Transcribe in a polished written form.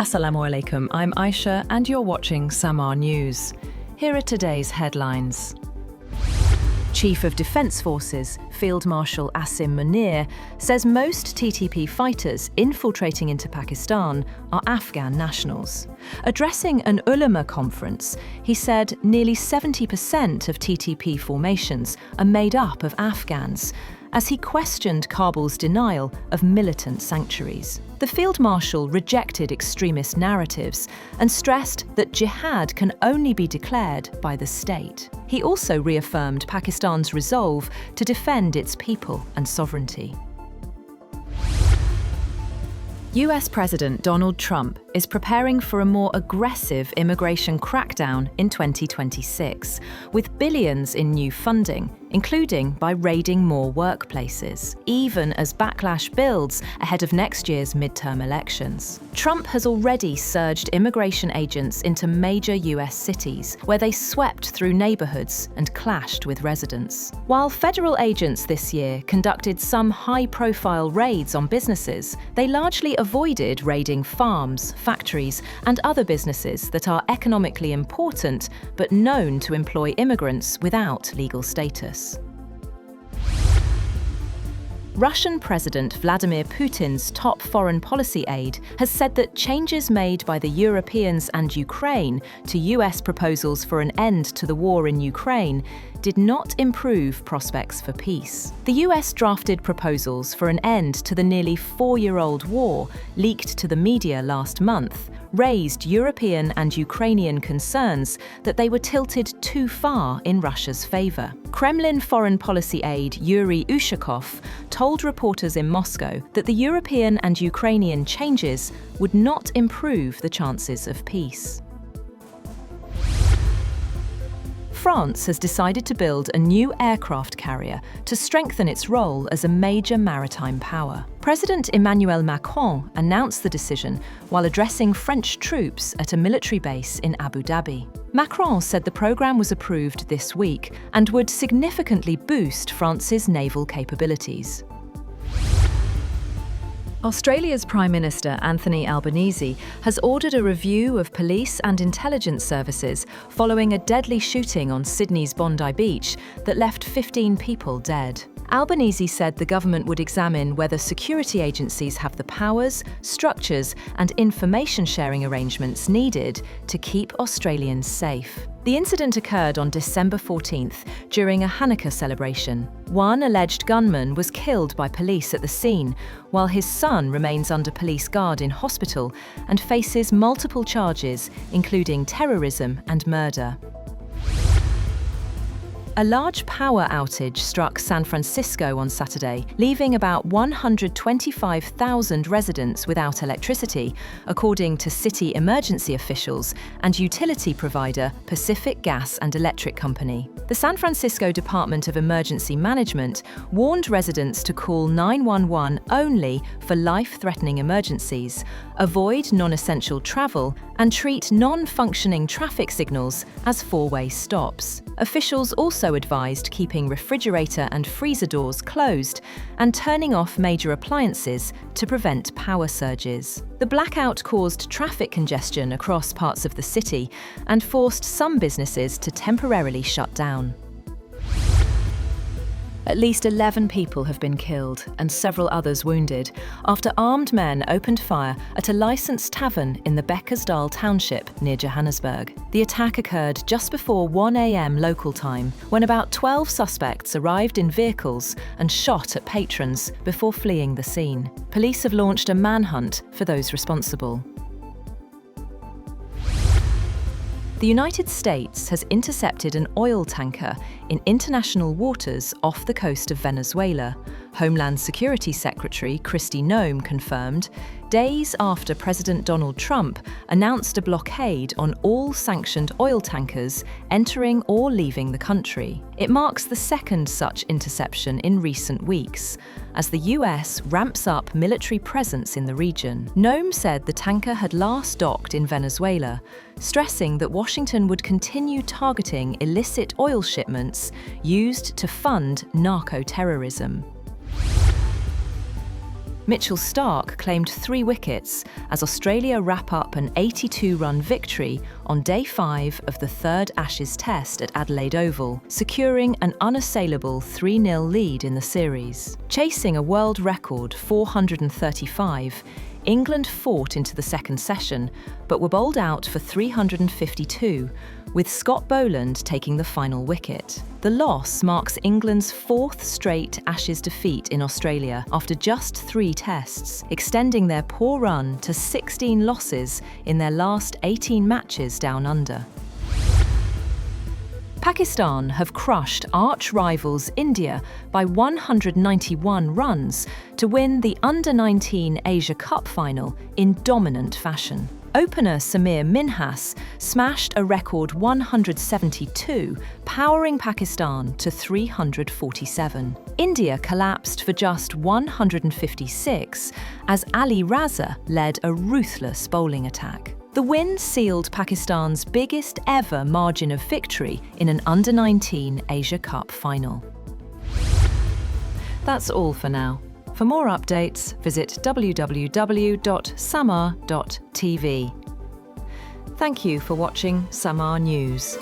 Assalamu alaikum, I'm Aisha and you're watching Samaa News. Here are today's headlines. Chief of Defence Forces, Field Marshal Asim Munir, says most TTP fighters infiltrating into Pakistan are Afghan nationals. Addressing an Ulema conference, he said nearly 70% of TTP formations are made up of Afghans, as he questioned Kabul's denial of militant sanctuaries. The Field Marshal rejected extremist narratives and stressed that jihad can only be declared by the state. He also reaffirmed Pakistan's resolve to defend its people and sovereignty. US President Donald Trump is preparing for a more aggressive immigration crackdown in 2026, with billions in new funding, including by raiding more workplaces, even as backlash builds ahead of next year's midterm elections. Trump has already surged immigration agents into major US cities, where they swept through neighborhoods and clashed with residents. While federal agents this year conducted some high-profile raids on businesses, they largely avoided raiding farms, factories, and other businesses that are economically important but known to employ immigrants without legal status. Russian President Vladimir Putin's top foreign policy aide has said that changes made by the Europeans and Ukraine to US proposals for an end to the war in Ukraine did not improve prospects for peace. The US drafted proposals for an end to the nearly four-year-old war, leaked to the media last month, raised European and Ukrainian concerns that they were tilted too far in Russia's favor. Kremlin foreign policy aide Yuri Ushakov told reporters in Moscow that the European and Ukrainian changes would not improve the chances of peace. France has decided to build a new aircraft carrier to strengthen its role as a major maritime power. President Emmanuel Macron announced the decision while addressing French troops at a military base in Abu Dhabi. Macron said the programme was approved this week and would significantly boost France's naval capabilities. Australia's Prime Minister Anthony Albanese has ordered a review of police and intelligence services following a deadly shooting on Sydney's Bondi beach that left 15 people dead. Albanese said the government would examine whether security agencies have the powers, structures, and information sharing arrangements needed to keep Australians safe. The incident occurred on December 14th during a Hanukkah celebration. One alleged gunman was killed by police at the scene, while his son remains under police guard in hospital and faces multiple charges, including terrorism and murder. A large power outage struck San Francisco on Saturday, leaving about 125,000 residents without electricity, according to city emergency officials and utility provider Pacific Gas and Electric Company. The San Francisco Department of Emergency Management warned residents to call 911 only for life-threatening emergencies, avoid non-essential travel, and treat non-functioning traffic signals as four-way stops. Officials also advised keeping refrigerator and freezer doors closed and turning off major appliances to prevent power surges. The blackout caused traffic congestion across parts of the city and forced some businesses to temporarily shut down. At least 11 people have been killed and several others wounded after armed men opened fire at a licensed tavern in the Beckersdale township near Johannesburg. The attack occurred just before 1 a.m. local time, when about 12 suspects arrived in vehicles and shot at patrons before fleeing the scene. Police have launched a manhunt for those responsible. The United States has intercepted an oil tanker in international waters off the coast of Venezuela, Homeland Security Secretary Kristi Noem confirmed, days after President Donald Trump announced a blockade on all sanctioned oil tankers entering or leaving the country. It marks the second such interception in recent weeks, as the US ramps up military presence in the region. Noem said the tanker had last docked in Venezuela, stressing that Washington would continue targeting illicit oil shipments used to fund narco-terrorism. Mitchell Starc claimed 3 wickets as Australia wrap up an 82-run victory on day 5 of the 3rd Ashes Test at Adelaide Oval, securing an unassailable 3-0 lead in the series. Chasing a world record 435, England fought into the second session, but were bowled out for 352, with Scott Boland taking the final wicket. The loss marks England's 4th straight Ashes defeat in Australia after just 3 tests, extending their poor run to 16 losses in their last 18 matches down under. Pakistan have crushed arch-rivals India by 191 runs to win the Under-19 Asia Cup final in dominant fashion. Opener Sameer Minhas smashed a record 172, powering Pakistan to 347. India collapsed for just 156 as Ali Raza led a ruthless bowling attack. The win sealed Pakistan's biggest ever margin of victory in an Under-19 Asia Cup final. That's all for now. For more updates, visit www.samaa.tv. Thank you for watching Samaa News.